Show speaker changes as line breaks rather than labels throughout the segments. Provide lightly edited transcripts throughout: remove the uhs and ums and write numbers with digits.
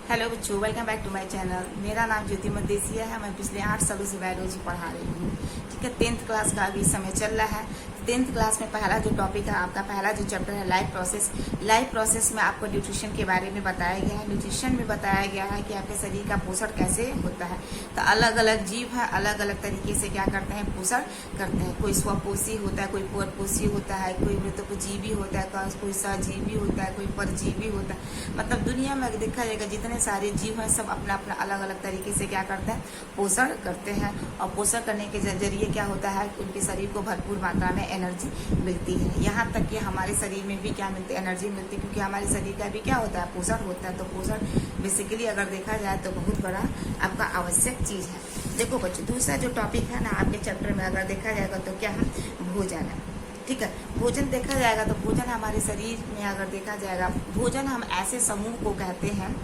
Hello बच्चों, welcome back to my channel. मेरा नाम ज्योति मदेसिया है। मैं पिछले 8 सालों से बायोलॉजी पढ़ा रही हूँ। ठीक है, 10th क्लास का अभी समय चल रहा है। 10th क्लास में पहला जो टॉपिक है, आपका पहला जो चैप्टर है लाइफ प्रोसेस। लाइफ प्रोसेस में आपको न्यूट्रिशन के बारे में बताया गया है। न्यूट्रिशन में बताया गया है कि आपके शरीर का पोषण कैसे होता है। तो अलग अलग जीव है, अलग अलग तरीके से क्या करते हैं, पोषण करते हैं। कोई स्वपोषी होता है, कोई परपोषी होता है, कोई मृतोपजीवी होता है, कोई सहजीवी होता है, कोई परजीवी होता है। मतलब दुनिया में अगर देखा जाएगा जितने सारे जीव हैं, सब अपना अपना अलग अलग तरीके से क्या करते हैं, पोषण करते हैं। और पोषण करने के जरिए क्या होता है, उनके शरीर को भरपूर मात्रा में एनर्जी मिलती है। यहाँ तक कि हमारे शरीर में भी क्या मिलती है, एनर्जी मिलती है, क्योंकि हमारे शरीर का भी क्या होता है, पोषण होता है। तो पोषण बेसिकली अगर देखा जाए तो बहुत बड़ा आपका आवश्यक चीज है। देखो बच्चों, दूसरा जो टॉपिक है ना आपके चैप्टर में अगर देखा जाएगा तो क्या है, भोजन है। ठीक है, भोजन देखा जाएगा तो भोजन हमारे शरीर में अगर देखा जाएगा, भोजन हम ऐसे समूह को कहते हैं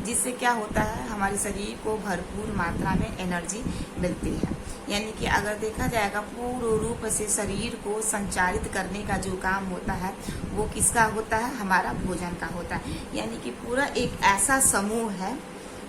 जिससे क्या होता है, हमारे शरीर को भरपूर मात्रा में एनर्जी मिलती है। यानी कि अगर देखा जाएगा पूर्ण रूप से शरीर को संचालित करने का जो काम होता है वो किसका होता है, हमारा भोजन का होता है। यानी कि पूरा एक ऐसा समूह है,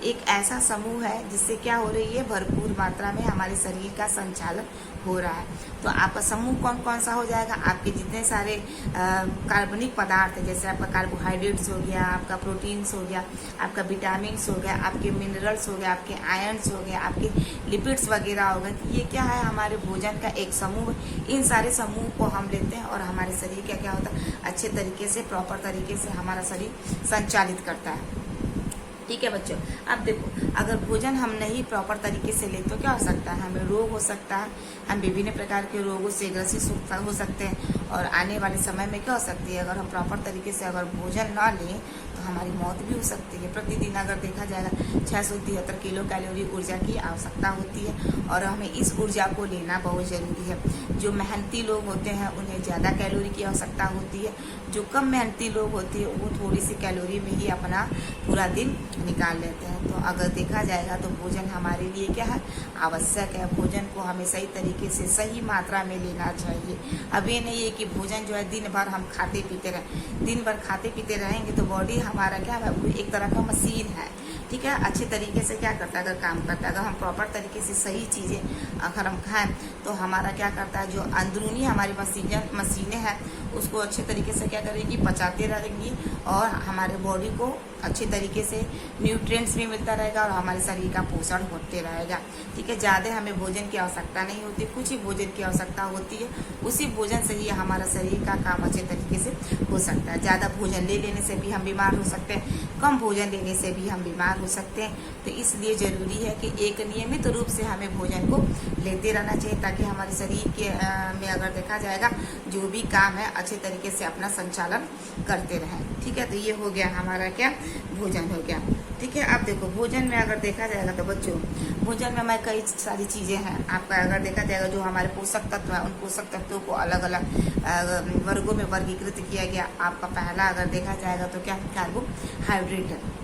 एक ऐसा समूह है जिससे क्या हो रही है, भरपूर मात्रा में हमारे शरीर का संचालन हो रहा है। तो आपका समूह कौन कौन सा हो जाएगा, आपके जितने सारे कार्बनिक पदार्थ है, जैसे आपका कार्बोहाइड्रेट्स हो गया, आपका प्रोटीन्स हो गया, आपका विटामिन्स हो गया, आपके मिनरल्स हो गया, आपके आयन्स हो गया, आपके लिपिड्स वगैरह हो गए। तो ये क्या है, हमारे भोजन का एक समूह। इन सारे समूह को हम लेते हैं और हमारे शरीर का क्या होता है, अच्छे तरीके से, प्रॉपर तरीके से हमारा शरीर संचालित करता है। ठीक है बच्चों, अब देखो, अगर भोजन हम नहीं प्रॉपर तरीके से ले तो क्या हो सकता है, हमें रोग हो सकता है। हम विभिन्न प्रकार के रोगों से ग्रसित हो सकते हैं और आने वाले समय में क्या हो सकती है, अगर हम प्रॉपर तरीके से अगर भोजन ना लें तो हमारी मौत भी हो सकती है। प्रतिदिन अगर देखा जाएगा 673 किलो कैलोरी ऊर्जा की आवश्यकता होती है और हमें इस ऊर्जा को लेना बहुत ज़रूरी है। जो मेहनती लोग होते हैं उन्हें ज़्यादा कैलोरी की आवश्यकता होती है। जो कम मेहनती लोग होते हैं वो थोड़ी सी कैलोरी में ही अपना पूरा दिन निकाल लेते हैं। तो अगर देखा जाएगा तो भोजन हमारे लिए क्या है, आवश्यक है। भोजन को हमें सही तरीके से, सही मात्रा में लेना चाहिए। अब ये नहीं है कि भोजन जो है दिन भर हम खाते पीते रहें। दिन भर खाते पीते रहेंगे तो बॉडी हमारा क्या है, वो एक तरह का मशीन है। ठीक है, अच्छे तरीके से क्या करता है, अगर काम करता है, अगर हम प्रॉपर तरीके से सही चीज़ें अगर हम खाएं तो हमारा क्या करता है, जो अंदरूनी हमारी मशीनें हैं उसको अच्छे तरीके से क्या करेगी, पचाते रहेंगी और हमारे बॉडी को अच्छे तरीके से न्यूट्रिएंट्स भी मिलता रहेगा और हमारे शरीर का पोषण होते रहेगा। ठीक है, ज़्यादा हमें भोजन की आवश्यकता नहीं होती, कुछ ही भोजन की आवश्यकता होती है। उसी भोजन से ही हमारा शरीर का काम अच्छे तरीके से हो सकता है। ज़्यादा भोजन ले लेने से भी हम बीमार हो सकते हैं, कम भोजन लेने से भी हम बीमार हो सकते हैं। तो इसलिए ज़रूरी है कि एक नियमित रूप से हमें भोजन को लेते रहना चाहिए, ताकि हमारे शरीर के में अगर देखा जाएगा जो भी काम है अच्छे तरीके से अपना संचालन करते रहें। ठीक है, तो ये हो गया हमारा क्या, भोजन हो गया। ठीक है, अब देखो भोजन में अगर देखा जाएगा तो बच्चों, भोजन में हमारे कई सारी चीज़ें हैं। आपका अगर देखा जाएगा जो हमारे पोषक तत्व हैं, उन पोषक तत्वों को अलग अलग वर्गों में वर्गीकृत किया गया। आपका पहला अगर देखा जाएगा तो क्या, कार्बोहाइड्रेट है।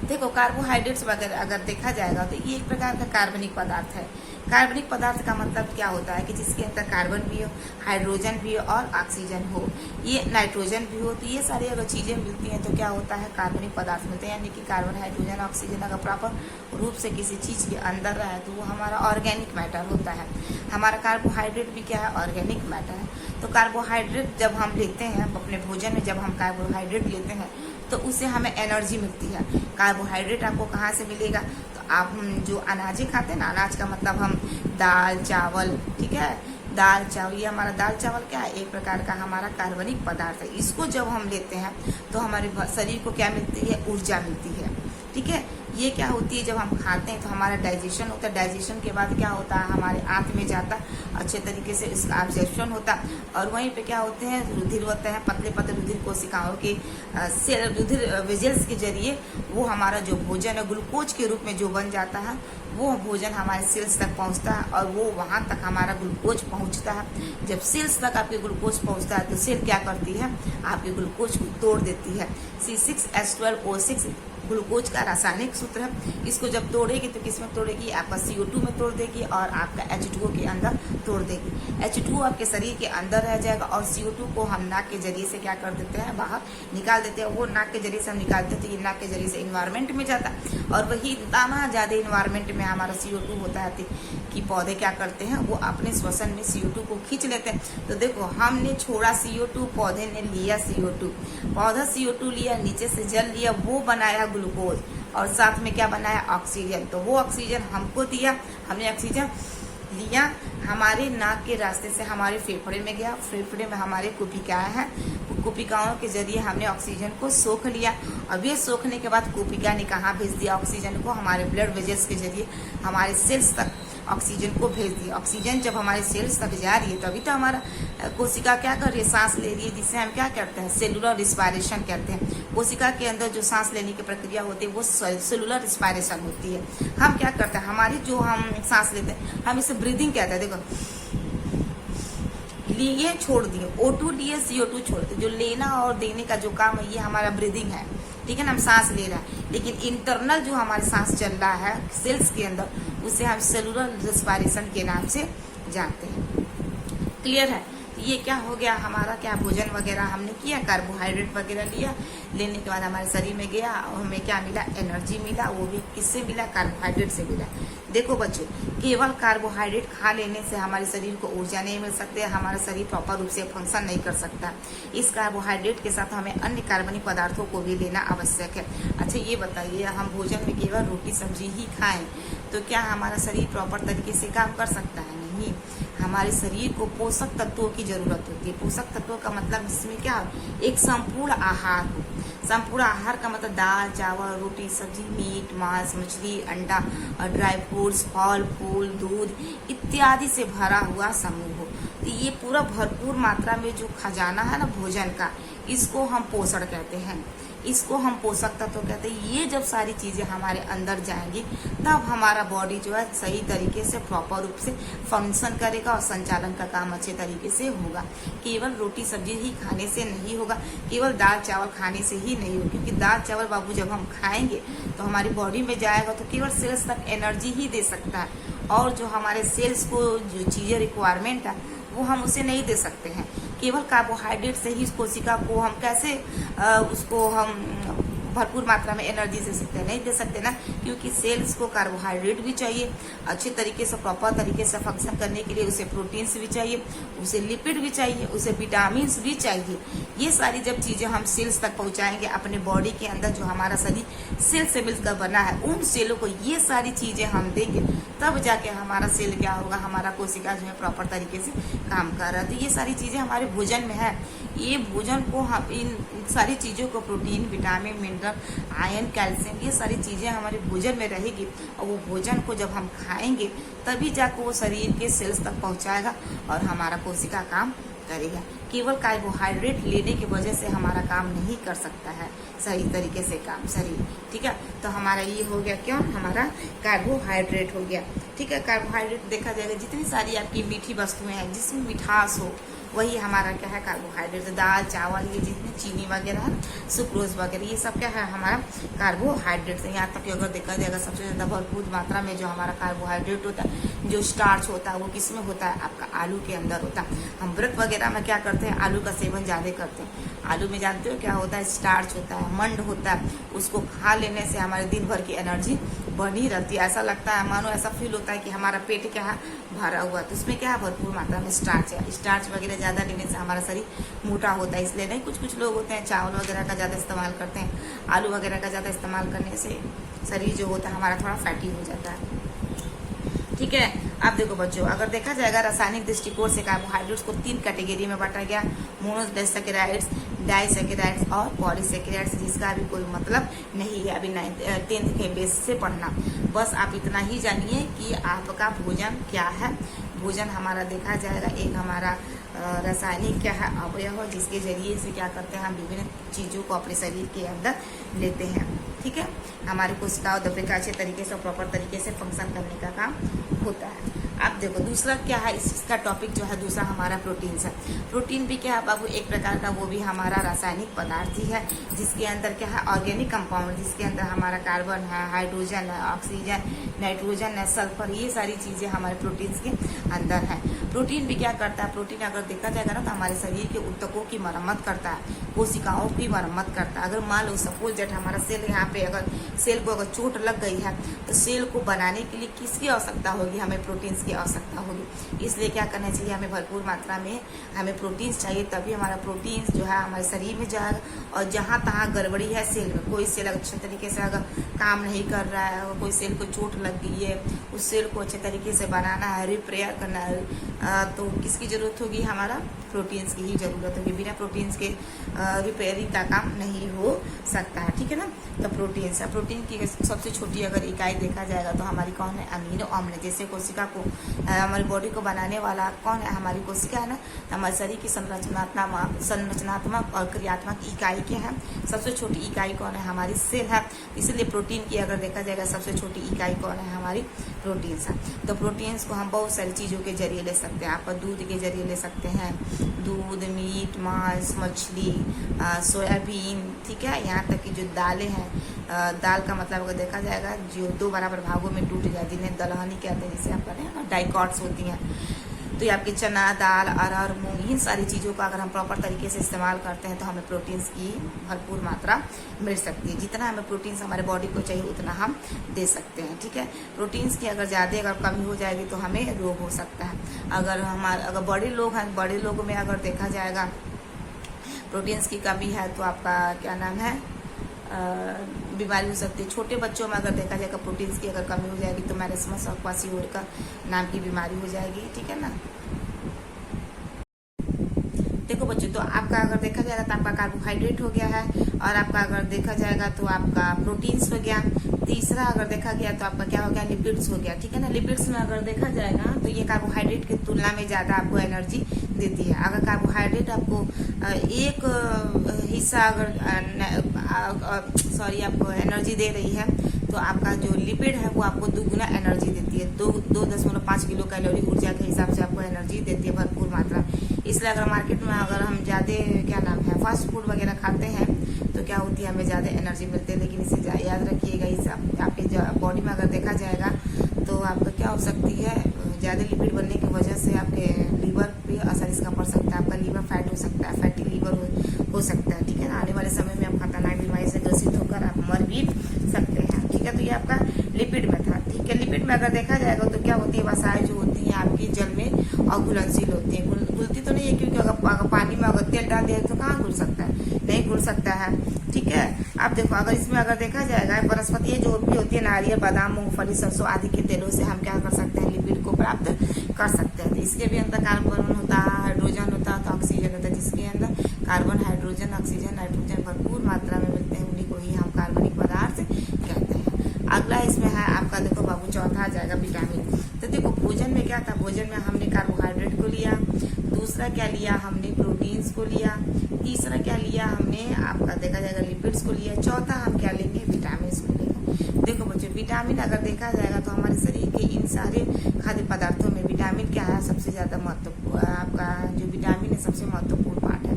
देखो, कार्बोहाइड्रेट्स वगैरह अगर देखा जाएगा तो ये एक प्रकार का कार्बनिक पदार्थ है। कार्बनिक पदार्थ का मतलब क्या होता है कि जिसके अंदर कार्बन भी हो, हाइड्रोजन भी हो और ऑक्सीजन हो, ये नाइट्रोजन भी हो। तो ये सारी अगर चीज़ें मिलती हैं तो क्या होता है, कार्बनिक पदार्थ मिलते हैं। यानी कि कार्बन, हाइड्रोजन, ऑक्सीजन अगर प्रॉपर रूप से किसी चीज़ के अंदर रहे तो वो हमारा ऑर्गेनिक मैटर होता है। हमारा कार्बोहाइड्रेट भी क्या है, ऑर्गेनिक मैटर है। तो कार्बोहाइड्रेट जब हम लेते हैं अपने भोजन में, जब हम कार्बोहाइड्रेट लेते हैं तो उससे हमें एनर्जी मिलती है। कार्बोहाइड्रेट आपको कहाँ से मिलेगा, तो आप जो अनाजें खाते हैं ना, अनाज का मतलब हम दाल चावल, ठीक है, दाल चावल, ये हमारा दाल चावल क्या है, एक प्रकार का हमारा कार्बनिक पदार्थ है। इसको जब हम लेते हैं तो हमारे शरीर को क्या मिलती है, ऊर्जा मिलती है। ठीक है, ये क्या होती है, जब हम खाते हैं तो हमारा डाइजेशन होता है। डाइजेशन के बाद क्या होता है, हमारे आंत में जाता है, अच्छे तरीके से इसका एब्जॉर्प्शन होता है और वहीं पे क्या होते हैं, रुधिर होते हैं, पतले पतले रुधिर कोशिकाओं के रुधिर वेजल्स के जरिए वो हमारा जो भोजन है ग्लूकोज के रूप में जो बन जाता है, वो भोजन हमारे सेल्स तक पहुंचता है और वो वहां तक हमारा ग्लूकोज पहुंचता है। जब सेल्स तक आपके ग्लूकोज पहुंचता है तो सेल क्या करती है, आपके ग्लूकोज को तोड़ देती है। C6H12O6 ग्लूकोज का रासायनिक सूत्र है। इसको जब तोड़ेगी तो किस में तोड़ेगी, आपका CO2 में तोड़ देगी और आपका H2O के अंदर तोड़ देगी। H2O आपके शरीर के अंदर रह जाएगा और CO2 को हम नाक के जरिए से क्या कर देते हैं, बाहर निकाल देते हैं। वो नाक के जरिए से हम निकालते हैं तो ये नाक के जरिए से इन्वायरमेंट में जाता है और वही इतना ज़्यादा इन्वायरमेंट में हमारा CO2 होता है कि पौधे क्या करते हैं, वो अपने श्वसन में CO2 को खींच लेते हैं। तो देखो हमने छोड़ा CO2, पौधे ने लिया CO2, पौधा CO2 लिया, नीचे से जल लिया, वो बनाया ग्लूकोज और साथ में क्या बनाया, ऑक्सीजन। तो वो ऑक्सीजन हमको दिया, हमने ऑक्सीजन लिया, हमारे नाक के रास्ते से हमारे फेफड़े में गया, फेफड़े में हमारे कोशिकाएं हैं, कोशिकाओं के जरिए हमने ऑक्सीजन को सोख लिया। अब ये सोखने के बाद कोशिका ने कहाँ भेज दिया ऑक्सीजन को, हमारे ब्लड वेजल्स के जरिए हमारे सेल्स तक ऑक्सीजन को भेज दिया। ऑक्सीजन जब हमारे सेल्स तक जा रही है तभी तो हमारा कोशिका क्या कर रही है, सांस ले रही है, जिसे हम क्या करते हैं, सेलुलर रिस्पायरेशन कहते हैं। कोशिका के अंदर जो सांस लेने की प्रक्रिया होती है वो सेलुलर रिस्पायरेशन होती है। हम क्या करते हैं, हमारी जो हम सांस लेते हैं हम इसे ब्रीदिंग कहते हैं। देखो लिए छोड़ दिए, O2 लिए, CO2 छोड़ दिए। जो लेना और देने का जो काम है ये हमारा ब्रीदिंग है, ठीक है ना, हम सांस ले रहे हैं। लेकिन इंटरनल जो हमारे सांस चल रहा है सेल्स के अंदर, उसे हम सेलुलर रेस्पिरेशन के नाम से जानते हैं। क्लियर है। ये क्या हो गया, हमारा क्या भोजन वगैरह हमने किया, कार्बोहाइड्रेट वगैरह लिया, लेने के बाद हमारे शरीर में गया और हमें क्या मिला, एनर्जी मिला। वो भी किससे मिला, कार्बोहाइड्रेट से मिला। देखो बच्चों, केवल कार्बोहाइड्रेट खा लेने से हमारे शरीर को ऊर्जा नहीं मिल सकती, हमारा शरीर प्रॉपर रूप से फंक्शन नहीं कर सकता। इस कार्बोहाइड्रेट के साथ हमें अन्य कार्बनिक पदार्थों को भी लेना आवश्यक है। अच्छा ये बताइए, हम भोजन में केवल रोटी सब्जी ही खाएं तो क्या हमारा शरीर प्रॉपर तरीके से काम कर सकता है? नहीं। हमारे शरीर को पोषक तत्वों की जरूरत होती है। पोषक तत्वों का मतलब इसमें क्या हो, एक संपूर्ण आहार हो। संपूर्ण आहार का मतलब दाल, चावल, रोटी, सब्जी, मीट, मांस, मछली, अंडा, ड्राई फ्रूट्स, फल फूल, दूध इत्यादि से भरा हुआ समूह हो। तो ये पूरा भरपूर मात्रा में जो खजाना है ना भोजन का, इसको हम पोषण कहते हैं, इसको हम पोषक तत्व कहते हैं। ये जब सारी चीजें हमारे अंदर जाएंगी तब हमारा बॉडी जो है सही तरीके से प्रॉपर रूप से फंक्शन करेगा और संचालन का काम अच्छे तरीके से होगा। केवल रोटी सब्जी ही खाने से नहीं होगा, केवल दाल चावल खाने से ही नहीं होगा, क्योंकि दाल चावल बाबू जब हम खाएंगे तो हमारी बॉडी में जाएगा तो केवल सेल्स तक एनर्जी ही दे सकता है और जो हमारे सेल्स को जो चीजें रिक्वायरमेंट है वो हम उसे नहीं दे सकते हैं। केवल कार्बोहाइड्रेट से ही कोशिका को हम कैसे उसको हम भरपूर मात्रा में एनर्जी दे सकते हैं, नहीं दे सकते ना, क्योंकि सेल्स को कार्बोहाइड्रेट भी चाहिए अच्छे तरीके से प्रॉपर तरीके से फंक्शन करने के लिए, उसे प्रोटीन्स भी चाहिए, उसे लिपिड भी चाहिए, उसे विटामिन भी चाहिए। ये सारी जब चीजें हम सेल्स तक पहुंचाएंगे अपने बॉडी के अंदर, जो हमारा शरीर सेल से मिलकर बना है, उन सेलों को ये सारी चीजें हम देंगे तब जाके हमारा सेल क्या होगा, हमारा कोशिका जो है प्रॉपर तरीके से काम कर रहा है। तो ये सारी चीजें हमारे भोजन में है। ये भोजन को हम इन सारी चीजों को protein, vitamin, mineral, iron, calcium, ये सारी चीजें हमारे भोजन में रहेगी और वो भोजन को जब हम खाएंगे तभी जाकर वो शरीर के सेल्स तक पहुंचाएगा और हमारा कोशिका काम करेगा। केवल कार्बोहाइड्रेट लेने की वजह से हमारा काम नहीं कर सकता है सही तरीके से काम शरीर, ठीक है। तो हमारा ये हो गया, क्यों, हमारा कार्बोहाइड्रेट हो गया, ठीक है। कार्बोहाइड्रेट देखा जाएगा जितनी सारी आपकी मीठी वस्तुएं हैं जिसमें मिठास हो, वही हमारा क्या है, कार्बोहाइड्रेट। दाल चावल ये जितनी चीनी वगैरह है, सुक्रोज वगैरह, ये सब क्या है, हमारा कार्बोहाइड्रेट है। यहाँ तक कि अगर देखा जाएगा सबसे ज्यादा भरपूर मात्रा में जो हमारा कार्बोहाइड्रेट होता है, जो स्टार्च होता है, वो किसमें होता है, आपका आलू के अंदर होता है। हम व्रत वगैरह में क्या करते हैं, आलू का सेवन ज्यादा करते हैं। आलू में जानते हो क्या होता है, स्टार्च होता है, मंड होता है। उसको खा लेने से हमारे दिन भर की एनर्जी बनी रहती है। ऐसा लगता है, मानो ऐसा फील होता है कि हमारा पेट क्या है, भरा हुआ। तो उसमें क्या है, भरपूर मात्रा में स्टार्च है। स्टार्च वगैरह ज्यादा लेने से हमारा शरीर मोटा होता है, इसलिए नहीं। कुछ कुछ लोग होते हैं चावल वगैरह का ज्यादा इस्तेमाल करते हैं, आलू वगैरह का ज्यादा इस्तेमाल करने से शरीर जो होता है हमारा थोड़ा फैटी हो जाता है, ठीक है। आप देखो बच्चों, अगर देखा जाएगा रासायनिक दृष्टिकोण से कार्बोहाइड्रेट्स को 3 कैटेगरी में बांटा गया, मोनोसैकेराइड्स, डाइसैकेराइड्स और पॉलीसैकेराइड्स, जिसका अभी कोई मतलब नहीं है अभी 10th के बेस से पढ़ना। बस आप इतना ही जानिए कि आपका भोजन क्या है। भोजन हमारा देखा जाएगा एक हमारा रासायनिक क्या है, अवयव, जिसके जरिए से क्या करते हैं, हम विभिन्न चीजों को अपने शरीर के अंदर लेते हैं। ठीक है। हमारी कोशिकाओं द्रव्य का अच्छे तरीके से प्रॉपर तरीके से फंक्शन करने का काम होता है। अब देखो दूसरा क्या है, इसका टॉपिक जो है दूसरा हमारा प्रोटीन है। प्रोटीन भी क्या है बाबू, एक प्रकार का वो भी हमारा रासायनिक पदार्थ ही है, जिसके अंदर क्या है ऑर्गेनिक कंपाउंड, जिसके अंदर हमारा कार्बन है, हाइड्रोजन है, ऑक्सीजन, नाइट्रोजन है, सल्फर, ये सारी चीजें हमारे प्रोटीन के अंदर है। प्रोटीन भी क्या करता है, प्रोटीन अगर देखा जाएगा ना तो हमारे शरीर के ऊतकों की मरम्मत करता है, कोशिकाओं की मरम्मत करता है। अगर मान लो सपोज दैट हमारा सेल यहाँ पे अगर सेल को अगर चोट लग गई है तो सेल को बनाने के लिए किसकी आवश्यकता होगी, हमें प्रोटीन की आवश्यकता होगी। इसलिए क्या करना चाहिए, हमें भरपूर मात्रा में हमें प्रोटीन चाहिए, तभी हमारा प्रोटीन जो है हमारे शरीर में जाएगा। और जहाँ तहाँ गड़बड़ी है सेल में, कोई सेल अच्छे तरीके से अगर काम नहीं कर रहा है, कोई सेल को चोट लग गई है, उस सेल को अच्छे तरीके से बनाना है, रिपेयर करना है, तो किसकी जरूरत होगी, हमारा प्रोटीन्स की ही जरूरत होगी। बिना प्रोटीन्स के रिपेयरिंग का काम नहीं हो सकता है, ठीक है ना। तो प्रोटीन्स है, प्रोटीन की सबसे छोटी अगर इकाई देखा जाएगा तो हमारी कौन है, अमीनो अम्ल। जैसे कोशिका को हमारी बॉडी को बनाने वाला कौन है, हमारी कोशिका है ना। हमारे शरीर की संरचनात्मक और क्रियात्मक इकाई क्या है, सबसे छोटी इकाई कौन है, हमारी सेल है। इसलिए प्रोटीन की अगर देखा जाएगा सबसे छोटी इकाई कौन है, हमारी प्रोटीन्स है। तो प्रोटीन्स को हम बहुत सारी चीज़ों के जरिए ले सकते हैं। आप दूध के जरिए ले सकते हैं, दूध, मीट, मांस, मछली, सोयाबीन, ठीक है। यहाँ तक कि जो दालें हैं, दाल का मतलब अगर देखा जाएगा जो दो बराबर भागों में टूट जाती है, दलहनी कहते हैं, जिसे आप कहते हैं ना, डाइकॉट्स होती हैं। तो ये आपकी चना दाल, अरहर, मूंग, इन सारी चीज़ों का अगर हम प्रॉपर तरीके से इस्तेमाल करते हैं तो हमें प्रोटीन्स की भरपूर मात्रा मिल सकती है। जितना हमें प्रोटीन्स हमारे बॉडी को चाहिए उतना हम दे सकते हैं, ठीक है। प्रोटीन्स की अगर ज़्यादा अगर कमी हो जाएगी तो हमें रोग हो सकता है। अगर बड़े लोग हैं, बड़े लोगों में अगर देखा जाएगा प्रोटीन्स की कमी है तो आपका क्या नाम है, बीमारी हो सकती है। छोटे बच्चों में अगर देखा जाएगा प्रोटीन्स की अगर कमी हो जाएगी तो मैरिस्मस और क्वाशियोरिका नाम की बीमारी हो जाएगी, ठीक है ना। देखो बच्चों, तो आपका अगर देखा जाएगा तो आपका कार्बोहाइड्रेट हो गया है, और आपका अगर देखा जाएगा तो आपका प्रोटीन्स हो गया। तीसरा अगर देखा गया तो आपका क्या हो गया, लिपिड्स हो गया, ठीक है ना। लिपिड्स में अगर देखा जाएगा तो ये कार्बोहाइड्रेट की तुलना में ज़्यादा आपको एनर्जी देती है। अगर कार्बोहाइड्रेट आपको एक हिस्सा अगर आपको एनर्जी दे रही है तो आपका जो लिपिड है वो आपको दुगुना एनर्जी देती है। 2.5 किलो कैलोरी ऊर्जा के हिसाब से आपको एनर्जी देती है भरपूर मात्रा। इसलिए अगर मार्केट में अगर हम ज़्यादा क्या नाम है फास्ट फूड वगैरह खाते हैं तो क्या होती है, हमें ज़्यादा एनर्जी मिलती है। लेकिन इसे याद रखिएगा, इस आपके बॉडी में अगर देखा जाएगा तो आपका क्या हो सकती है, ज़्यादा लिपिड बनने की वजह से आपके लीवर पे असर इसका पड़ सकता है। आपका लीवर फैट हो सकता है, फैटी लीवर हो सकता है, ठीक है ना। आने वाले समय में आप खतरनाक बीमारी से ग्रसित होकर आप मर भी सकते हैं, ठीक है। तो ये आपका लिपिड में था, ठीक है। लिपिड में अगर देखा जाएगा तो क्या होती है, वसाएं जो होती हैं आपकी जल में अघुलनशील होती है। घुलती तो नहीं है, क्योंकि अगर पानी में अगर तेल डाल दिया तो कहाँ घुल सकता है, नहीं घुल सकता है, ठीक है। अब देखो अगर इसमें अगर देखा जाएगा वनस्पति जो भी होती है, नारियल, बादाम, मूंगफली, सरसों आदि के तेलों से हम क्या कर सकते हैं, लिपिड को प्राप्त कर सकते हैं। तो इसके भी अंदर कार्बन होता है, हाइड्रोजन होता है, तो ऑक्सीजन होता है। जिसके अंदर कार्बन, हाइड्रोजन, ऑक्सीजन, नाइट्रोजन भरपूर मात्रा में मिलते हैं, उन्हीं को ही हम कार्बनिक पदार्थ कहते हैं। अगला इसमें है आपका देखो बाबू, चौथा आ जाएगा विटामिन। तो देखो भोजन में क्या था, भोजन में हमने कार्बोहाइड्रेट को लिया, दूसरा क्या लिया हमने, प्रोटीन्स को लिया, तीसरा क्या लिया हमने, आपका देखा जाएगा लिपिड्स को लिया, चौथा हम क्या लेंगे, विटामिन को लेंगे। देखो बच्चों, विटामिन अगर देखा जाएगा तो हमारे शरीर के इन सारे खाद्य पदार्थों में विटामिन क्या है, सबसे ज्यादा महत्वपूर्ण, आपका जो विटामिन है सबसे महत्वपूर्ण पार्ट है।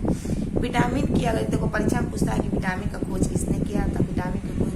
विटामिन की अगर देखो परीक्षा में पूछता है कि विटामिन का खोज किसने किया था, विटामिन का खोज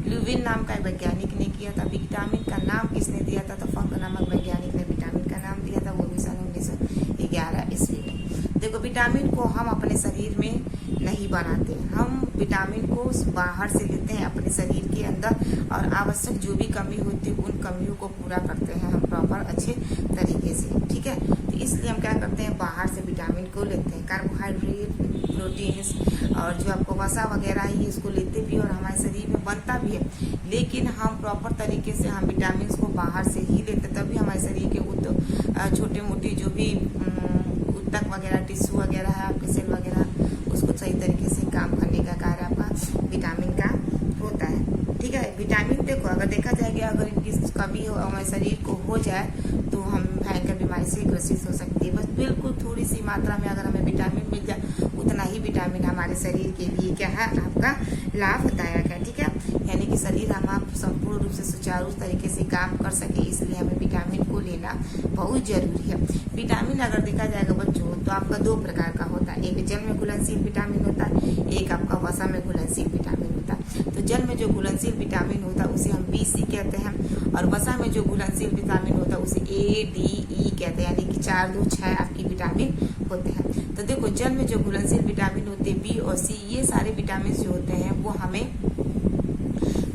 ल्यूविन नाम का वैज्ञानिक ने किया था। विटामिन का नाम किसने दिया था, तो फंक नामक वैज्ञानिक ने विटामिन का नाम दिया था, वो भी सन 1911 ईस्वी में। देखो विटामिन को हम अपने शरीर में नहीं बनाते, हम विटामिन को बाहर से लेते हैं अपने शरीर के अंदर, और आवश्यक जो भी कमी होती है उन कमियों को पूरा करते हैं हम प्रॉपर अच्छे तरीके से, ठीक है। तो इसलिए हम क्या करते हैं, बाहर से विटामिन को लेते हैं। कार्बोहाइड्रेट, प्रोटीन्स और जो आपको वसा वगैरह है इसको लेते भी और हमारे शरीर में बनता भी है, लेकिन हम प्रॉपर तरीके से हम विटामिन को बाहर से ही लेते, तभी हमारे शरीर के छोटे मोटी जो भी ऊतक वगैरह, टिश्यू वगैरह है, आपके सेल वगैरह, उसको सही तरीके से काम करने का कार्य आपका विटामिन का होता है, ठीक है। विटामिन देखो अगर देखा जाएगा अगर इनकी कमी हो हमारे शरीर को हो जाए तो हम भयंकर बीमारी से ग्रसित हो सकती है। बस बिल्कुल थोड़ी सी मात्रा में अगर हमें विटामिन मिल जाए, उतना ही विटामिन हमारे शरीर के लिए क्या है, आपका लाभदायक है। ठीक है, यानी कि शरीर हमारा संपूर्ण रूप से सुचारू तरीके से काम कर सके, इसलिए हमें विटामिन को लेना बहुत जरूरी है। विटामिन अगर देखा जाएगा बच्चों तो आपका दो प्रकार का होता है, एक जल में घुलनशील विटामिन होता है, एक आपका वसा में घुलनशील विटामिन होता है। तो जल में जो घुलनशील विटामिन होता है उसे हम BC कहते हैं, और वसा में जो घुलनशील विटामिन होता है उसे ADE कहते हैं, यानी कि 4, 2, 6 आपकी विटामिन होते हैं। तो देखो जल में जो घुलनशील विटामिन होते हैं B और C, ये सारे विटामिन जो होते हैं वो हमें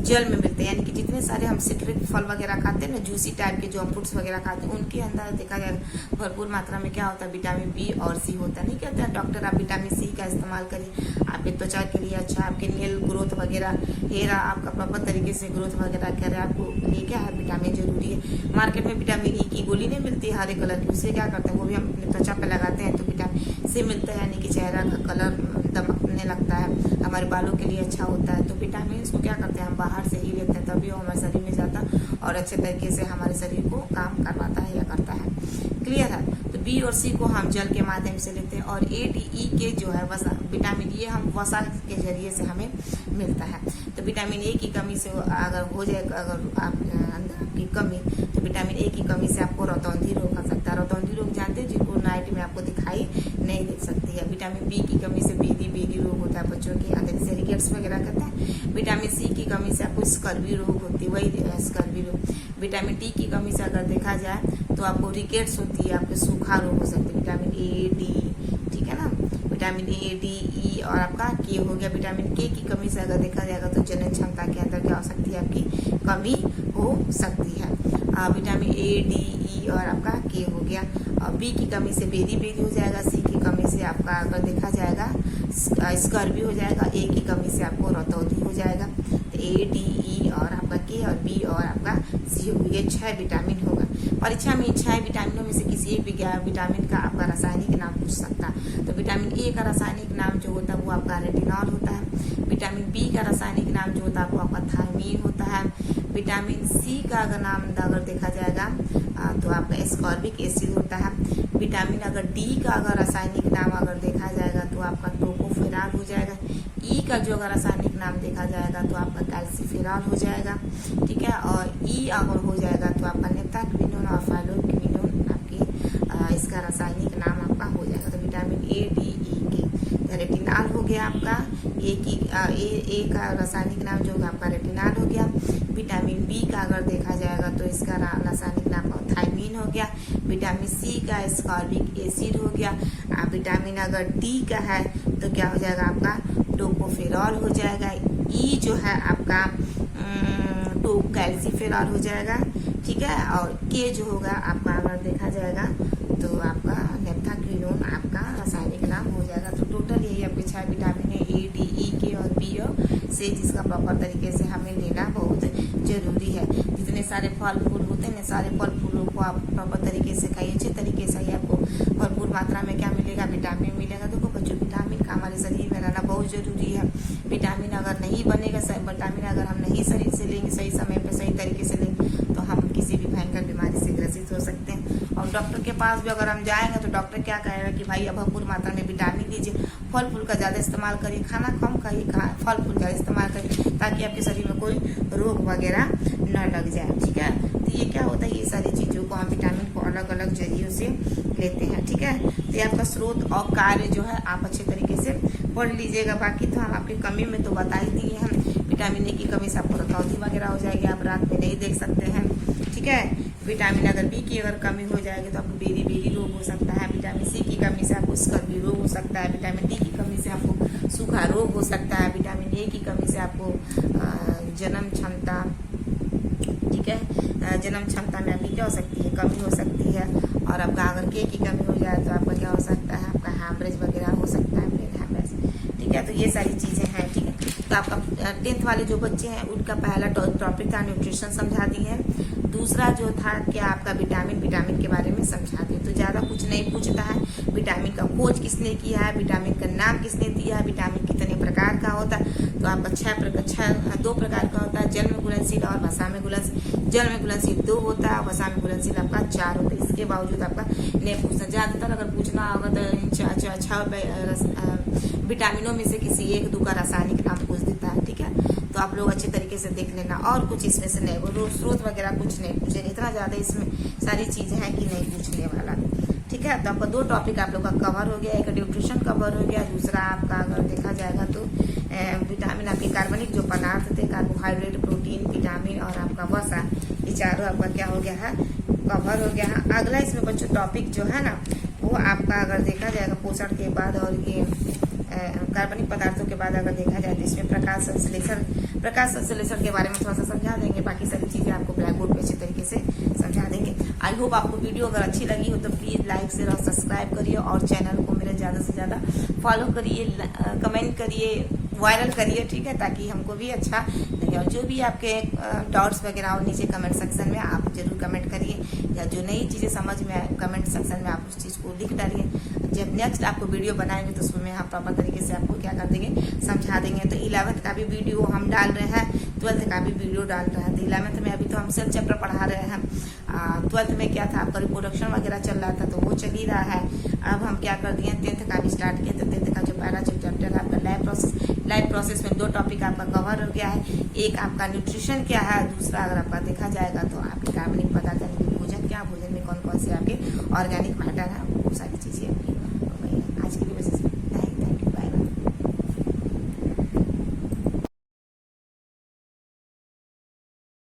जल में मिलते हैं, यानी कि जितने सारे हम सिट्रिक फल वगैरह खाते हैं ना, जूसी टाइप के जो हम फ्रूट्स वगैरह खाते हैं, उनके अंदर देखा जाए भरपूर मात्रा में क्या होता है, विटामिन B और C होता है। नहीं कहते हैं डॉक्टर आप विटामिन C का इस्तेमाल करिए, आपके त्वचा के लिए अच्छा, आपके नेल ग्रोथ वगैरह, हेयर आपका प्रॉपर तरीके से ग्रोथ वगैरह करे, आपको ये क्या है, विटामिन जरूरी है। मार्केट में विटामिन E की गोली नहीं मिलती है हरे कलर की, उसे क्या करते हैं, वो भी हम अपने त्वचा पर लगाते हैं तो विटामिन C मिलता है, यानी कि चेहरा का कलर दमकने लगता है, हमारे बालों के लिए अच्छा होता है। तो विटामिन को क्या करते हैं, हम बाहर से ही लेते हैं, तभी वो हमारे शरीर में जाता और अच्छे तरीके से हमारे शरीर को काम करवाता है या करता है। क्लियर है। तो B और C को हम जल के माध्यम से लेते हैं, और ADE के जो है वसा विटामिन, ये हम वसा के जरिए से हमें मिलता है। तो विटामिन A की कमी से अगर हो जाए, अगर आप अंदर आपकी कमी, तो विटामिन A की कमी से आपको रतौंधी रोग हो सकता है। रतौंधी रोग जानते हैं, जिनको नाइट में आपको दिखाई नहीं दे सकती है। विटामिन B की कमी से बेदी रोग होता है बच्चों के अंदर से रिकेट्स वगैरह करता है। विटामिन C की कमी से आपको स्कर्वी रोग होती है, वही स्कर्वी रोग। विटामिन D की कमी से अगर देखा जाए तो आपको रिकेट्स होती है, आपके सूखा रोग हो सकते हैं। विटामिन A, D, ठीक है ना, विटामिन A, D, E और आपका K हो गया। विटामिन K की कमी से अगर देखा जाएगा तो जनन क्षमता के अंदर क्या हो सकती है, आपकी कमी हो सकती है। विटामिन A, D, E और आपका K हो गया। और B की कमी से बेदी हो जाएगा, C की कमी से आपका अगर देखा जाएगा स्कर्वी हो जाएगा, A की कमी से आपको रतौंधी हो जाएगा। तो A, D, E और आपका K और B और आपका C हो गया, 6 विटामिन होगा। परीक्षा में 6 विटामिनों में से किसी एक विटामिन का आपका रासायनिक नाम पूछ सकता है। तो विटामिन A का रासायनिक नाम जो होता है वो आपका रेटिनॉल होता है। विटामिन B का रासायनिक नाम जो होता है वो आपका थायमीन होता है। विटामिन C का अगर नाम अगर देखा जाएगा तो आपका एस्कॉर्बिक एसिड होता है। विटामिन अगर D का अगर रासायनिक नाम अगर देखा जाएगा तो आपका टोकोफेरॉल हो जाएगा। E का जो अगर रासायनिक नाम देखा जाएगा तो आपका कैल्सीफेरॉल हो जाएगा, ठीक है। और E अगर हो जाएगा तो आपका नेप्थाक्विनोन और फाइलोक्विनोन आपकी इसका रासायनिक नाम आपका हो जाएगा। तो vitamin A, D, E, K। Retinol हो गया आपका, A का रासायनिक नाम जो होगा आपका रेटिनॉल हो गया। विटामिन B का अगर देखा जाएगा तो इसका रासायनिक नाम थायमीन हो गया। विटामिन C का एस्कॉर्बिक एसिड हो गया। विटामिन अगर D का है तो क्या हो जाएगा, आपका टोकोफेरॉल हो जाएगा। E जो है आपका तो कैल्सीफेरॉल हो जाएगा, ठीक है। और K जो होगा आपका अगर देखा जाएगा तो आपका नेप्थाक्विनोन आपका रासायनिक नाम हो जाएगा। तो टोटल यही आपके 6 विटामिन है, A, D, E, K और B और C, जिसका प्रॉपर तरीके से हमें लेना बहुत जरूरी है। जितने सारे फल फूल होते हैं, सारे फल फूलों को आप प्रॉपर तरीके से खाइए, अच्छे तरीके से ही आपको भरपूर मात्रा में क्या मिलेगा, विटामिन मिलेगा। देखो बच्चों, विटामिन का हमारे शरीर में रहना बहुत जरूरी है। विटामिन अगर नहीं बनेगा, विटामिन अगर हम नहीं शरीर से लेंगे, सही समय पर सही तरीके से लेंगे, तो हम किसी भी भयंकर बीमारी से ग्रसित हो सकते हैं। और डॉक्टर के पास भी अगर हम जाएंगे तो डॉक्टर क्या कहेगा कि भाई अब भरपूर मात्रा में विटामिन लीजिए, फल फूल का ज़्यादा इस्तेमाल करिए, खाना कम खाइए, फल फूल ज़्यादा इस्तेमाल करिए, ताकि आपके शरीर में कोई रोग वगैरह न लग जाए, ठीक है। तो ये क्या होता है, ये सारी चीज़ों को हम विटामिन को अलग अलग जरियों से लेते हैं, ठीक है। तो ये आपका स्रोत और कार्य जो है आप अच्छे तरीके से पढ़ लीजिएगा। बाकी तो हम आपकी कमी में तो बता ही दिए हैं। विटामिन A की कमी से आपको रतौंधी वगैरह हो जाएगी, आप रात में नहीं देख सकते हैं, ठीक है। विटामिन अगर B की अगर कमी हो जाएगी तो आपको बेदी रोग हो सकता है। विटामिन C की कमी से आपको स्कर्वी रोग हो सकता है। विटामिन D की कमी से आपको सूखा रोग हो सकता है। विटामिन A की कमी से आपको जन्म क्षमता, ठीक है, जन्म क्षमता में आपकी क्या हो सकती है, कमी हो सकती है। और आपका अगर K की कमी हो जाए तो आपका क्या हो सकता है, आपका हैमरेज वगैरह हो सकता है, ब्रेन हैमरेज, ठीक है। तो ये सारी चीज़ें हैं, ठीक है। तो आपका 10th वाले जो बच्चे हैं उनका पहला टॉपिक था न्यूट्रिशन समझा दी है। दूसरा जो था क्या आपका विटामिन के बारे में समझा दिए। तो ज़्यादा कुछ नहीं पूछता है, विटामिन का खोज किसने किया है, विटामिन का नाम किसने दिया है, विटामिन कितने प्रकार का होता है। तो आपका 2 प्रकार का होता है, जल में घुलनशील और वसा में घुलनशील। जल में घुलनशील 2 होता है, वसा में घुलनशील आपका 4 होता है। इसके बावजूद आपका नहीं पूछना, ज़्यादातर अगर पूछना होगा तो 6 विटामिनों में से किसी एक दो का रासायनिक नाम पूछ देता है, ठीक है। तो आप लोग अच्छे तरीके से देख लेना, और कुछ इसमें से नहीं, वो स्रोत वगैरह कुछ नहीं पूछेगा, इतना ज्यादा इसमें सारी चीजें हैं कि नहीं पूछने वाला, ठीक है। तो आपका 2 टॉपिक आप लोग का कवर हो गया, एक न्यूट्रिशन कवर हो गया, दूसरा आपका अगर देखा जाएगा तो विटामिन, आपके कार्बनिक जो पदार्थ थे, कार्बोहाइड्रेट, प्रोटीन, विटामिन और आपका वसा, ये चारों आपका क्या हो गया है, कवर हो गया है। अगला इसमें बच्चों टॉपिक जो है ना, वो आपका अगर देखा जाएगा पोषण के बाद और ये कार्बनिक पदार्थों के बाद अगर देखा जाए तो इसमें प्रकाश संश्लेषण के बारे में थोड़ा सा समझा देंगे, बाकी सारी चीजें आपको ब्लैक बोर्ड पे अच्छे तरीके से समझा देंगे। आई होप आपको वीडियो अगर अच्छी लगी हो तो प्लीज लाइक शेयर और सब्सक्राइब करिए, और चैनल को मेरे ज्यादा से ज्यादा फॉलो करिए, कमेंट करिए, वायरल करिए, ठीक है, ताकि हमको भी अच्छा लगे। और जो भी आपके डाउट्स वगैरह हो नीचे कमेंट सेक्शन में आप जरूर कमेंट करिए, या जो नई चीजें समझ में आए कमेंट सेक्शन में आप उस चीज को लिख डालिए। जब नेक्स्ट आपको वीडियो बनाएंगे तो उसमें हम प्रॉपर तरीके से आपको क्या कर देंगे, समझा देंगे। तो 11th का भी वीडियो हम डाल रहे हैं, 12th का भी वीडियो डाल रहे हैं। तो 11th में अभी तो हम सेल चैप्टर पढ़ा रहे हैं, 12th में क्या था आपका रिप्रोडक्शन वगैरह चल रहा था, तो वो चल ही रहा है। अब हम क्या कर दिए 10th का भी स्टार्ट किया, तो 10th का जो पहला जो चैप्टर है आपका लाइफ प्रोसेस में 2 टॉपिक आपका कवर हो गया है। एक आपका न्यूट्रिशन क्या है, दूसरा अगर आपका देखा जाएगा तो आपके कार्बनिक पदार्थ, भोजन क्या, भोजन में कौन कौन से आपके ऑर्गेनिक मैटर है, वो सारी चीजें। आज की